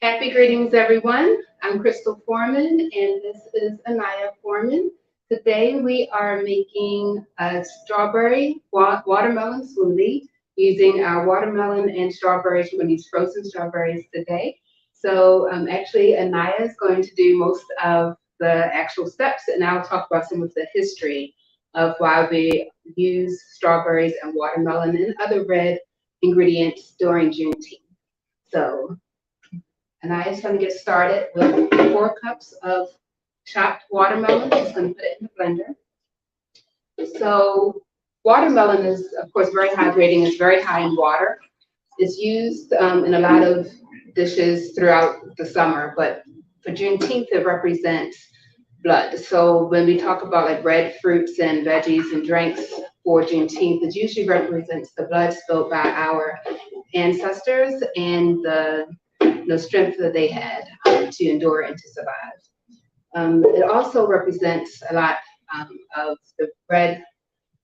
Happy greetings, everyone. I'm Crystal Forman, and this is Aniyah Forman. Today we are making a strawberry watermelon smoothie using our watermelon and strawberries. We're going to use frozen strawberries today. So actually, Aniyah is going to do most of the actual steps, and I'll talk about some of the history of why we use strawberries and watermelon and other red ingredients during Juneteenth. So and I just going to get started with 4 cups of chopped watermelon. Just going to put it in the blender. So watermelon is, of course, very hydrating. It's very high in water. It's used in a lot of dishes throughout the summer, but for Juneteenth, it represents blood. So when we talk about like red fruits and veggies and drinks for Juneteenth, it usually represents the blood spilled by our ancestors and the strength that they had to endure and to survive. It also represents a lot of the red,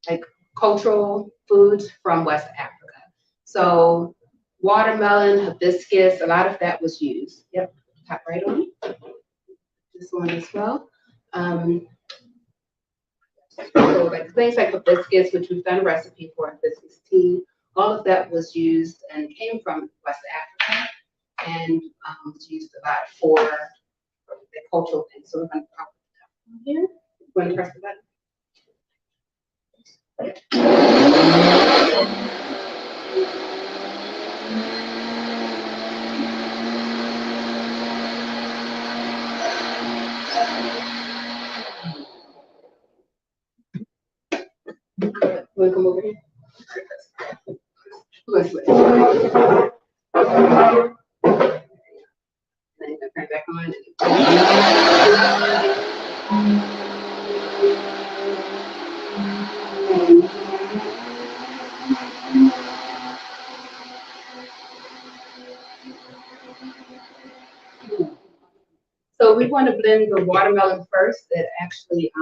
like cultural foods from West Africa. So watermelon, hibiscus, a lot of that was used. Yep, tap right on this one as well. So like things like hibiscus, which we've done a recipe for hibiscus tea, all of that was used and came from West Africa and was used a lot for the cultural things. So we're going to pop it here. We're going to press the button. Want to come over here? Let's switch. Then turn it back on. So we want to blend the watermelon first. It actually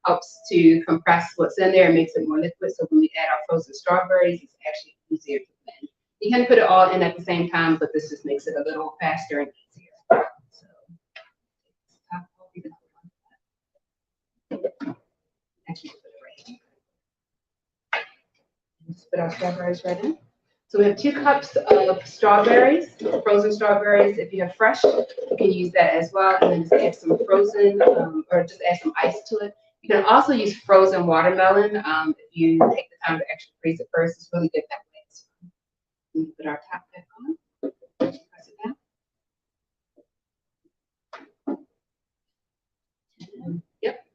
helps to compress what's in there and makes it more liquid. So when we add our frozen strawberries, it's actually easier to blend. You can put it all in at the same time, but this just makes it a little faster and easier. So actually put it right here. Let's put our strawberries right in. So we have 2 cups of strawberries, frozen strawberries. If you have fresh, you can use that as well. And then just add some frozen, or just add some ice to it. You can also use frozen watermelon if you take the time to actually freeze it first. It's really good that way. So we put our top back on. Press it down. Yep.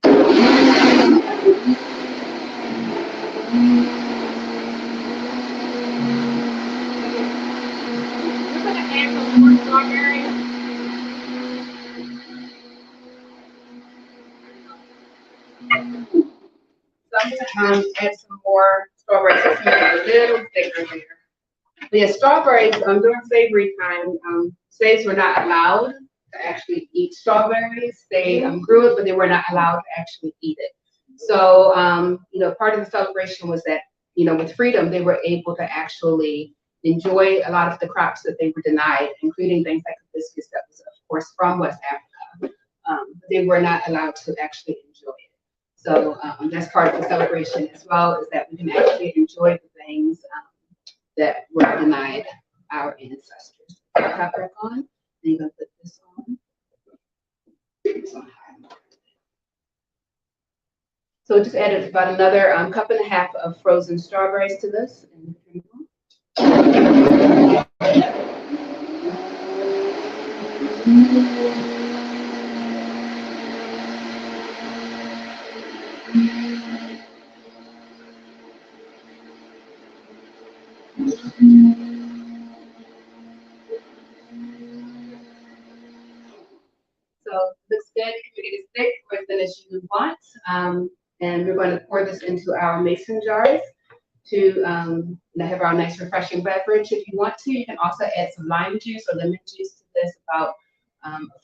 Sometimes add some more strawberries to make it a little thicker there. But yeah, strawberries, during slavery time, slaves were not allowed to actually eat strawberries. They grew it, but they were not allowed to actually eat it. So, part of the celebration was that, with freedom, they were able to actually enjoy a lot of the crops that they were denied, including things like hibiscus that was, of course, from West Africa. But they were not allowed to actually enjoy it. So that's part of the celebration as well, is that we can actually enjoy the things that were denied our ancestors. I'll pop back on, and you're gonna put this on. This on high. So just added about another 1.5 cups of frozen strawberries to this. So looks good. You can make it as thick or as thin as you want. And we're going to pour this into our mason jars to have our nice refreshing beverage. If you want to, you can also add some lime juice or lemon juice to this, about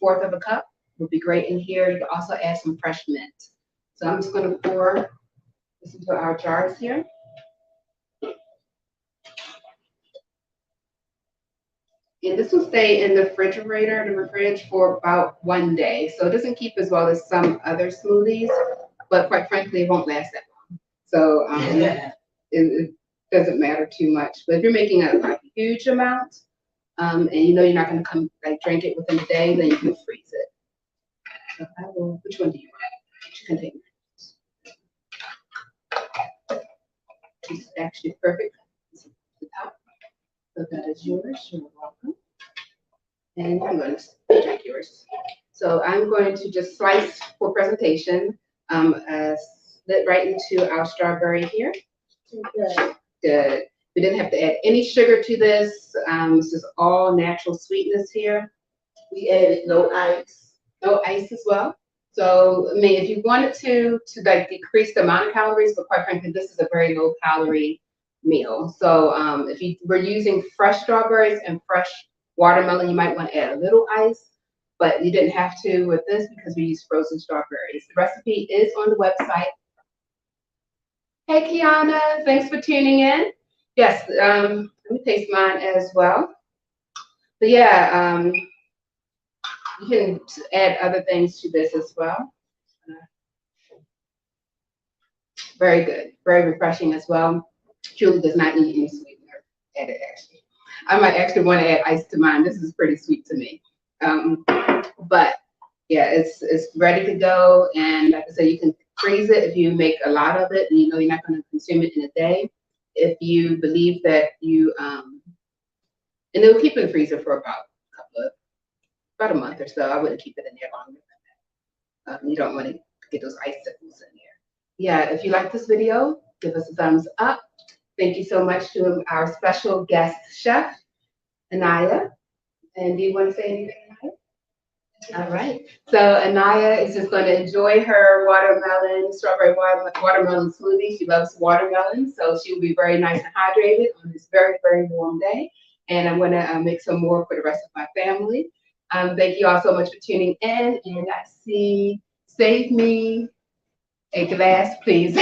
1/4 cup would be great in here. You can also add some fresh mint. So I'm just going to pour this into our jars here. And this will stay in the fridge for about 1 day. So it doesn't keep as well as some other smoothies, but quite frankly, it won't last that long. So it doesn't matter too much. But if you're making a like huge amount, and you know you're not going to come like drink it within a day, then you can freeze it. So I will. Which one do you want? Which container? It's actually perfect. The top. So that is yours. You're welcome. And I'm going to check yours. So I'm going to just slice for presentation. Split right into our strawberry here. Good. We didn't have to add any sugar to this. This is all natural sweetness here. We added no ice. No ice as well. So, I mean, if you wanted to like decrease the amount of calories, but quite frankly, this is a very low calorie meal. So, if you were using fresh strawberries and fresh watermelon, you might want to add a little ice, but you didn't have to with this because we use frozen strawberries. The recipe is on the website. Hey, Kiana, thanks for tuning in. Yes, let me taste mine as well. But yeah, you can add other things to this as well. Very good, very refreshing as well. Julie does not need any sweetener added actually. I might actually want to add ice to mine. This is pretty sweet to me. But yeah, it's ready to go. And like I said, you can freeze it if you make a lot of it and you know you're not going to consume it in a day. If you believe that you, and it'll keep in the freezer for about a month or so. I wouldn't keep it in there longer than that. You don't want to get those icicles in there. Yeah, if you like this video, give us a thumbs up. Thank you so much to our special guest chef, Aniyah. And do you want to say anything, Aniyah? All right. So Aniyah is just going to enjoy her strawberry watermelon smoothie. She loves watermelon, so she will be very nice and hydrated on this very, very warm day. And I'm going to make some more for the rest of my family. Thank you all so much for tuning in. And I see, save me a glass, please.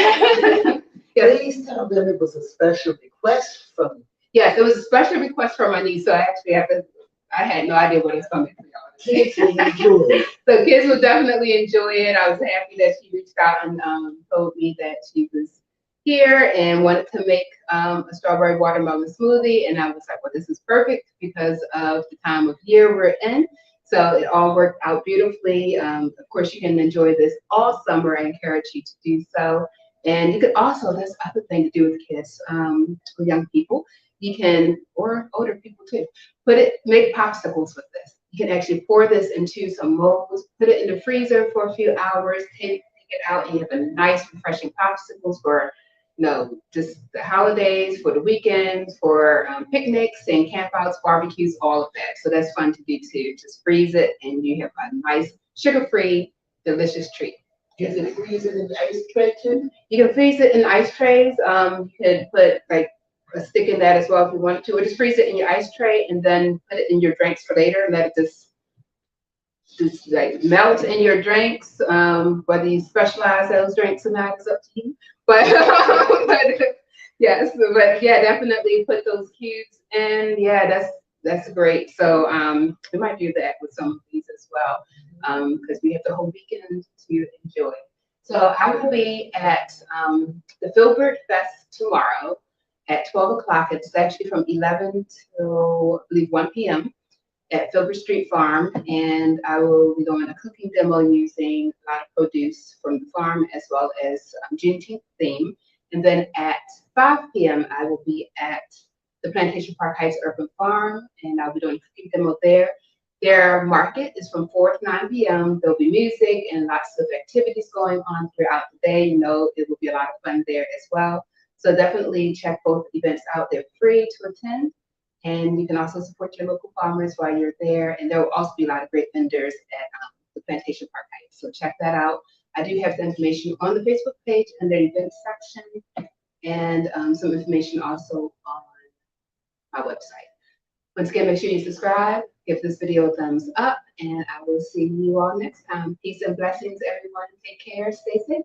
Yes. Please tell them it was a special request from you. Yes, it was a special request from my niece, so I actually I had no idea what it was coming from y'all. Kids will enjoy it. So kids will definitely enjoy it. I was happy that she reached out and told me that she was here and wanted to make a strawberry watermelon smoothie. And I was like, well, this is perfect because of the time of year we're in. So it all worked out beautifully. Of course, you can enjoy this all summer. I encourage you to do so. And you could also, there's other thing to do with kids or young people. You can, or older people too, make popsicles with this. You can actually pour this into some molds, put it in the freezer for a few hours, take it out, and you have a nice, refreshing popsicles for, just the holidays, for the weekends, for picnics and campouts, barbecues, all of that. So that's fun to do too. Just freeze it, and you have a nice, sugar-free, delicious treat. You can freeze it in the ice tray too? You can freeze it in ice trays. You could put like a stick in that as well if you wanted to, or just freeze it in your ice tray and then put it in your drinks for later and let it just like melt in your drinks. Whether you specialize those drinks or not is up to you. But yes, but yeah, definitely put those cubes in. Yeah, that's great. So we might do that with some of these as well because we have the whole weekend to enjoy. So I will be at the Filbert Fest tomorrow at 12 o'clock. It's actually from 11 till I believe 1 p.m. at Filbert Street Farm, and I will be doing a cooking demo using a lot of produce from the farm as well as Juneteenth theme. And then at 5 p.m. I will be at the Plantation Park Heights Urban Farm, and I'll be doing a cooking demo there. Their market is from 4 to 9 p.m. There'll be music and lots of activities going on throughout the day. It will be a lot of fun there as well. So definitely check both events out. They're free to attend. And you can also support your local farmers while you're there. And there will also be a lot of great vendors at the Plantation Park Heights. So check that out. I do have the information on the Facebook page and the events section and some information also on my website. Once again, make sure you subscribe, give this video a thumbs up, and I will see you all next time. Peace and blessings, everyone. Take care. Stay safe.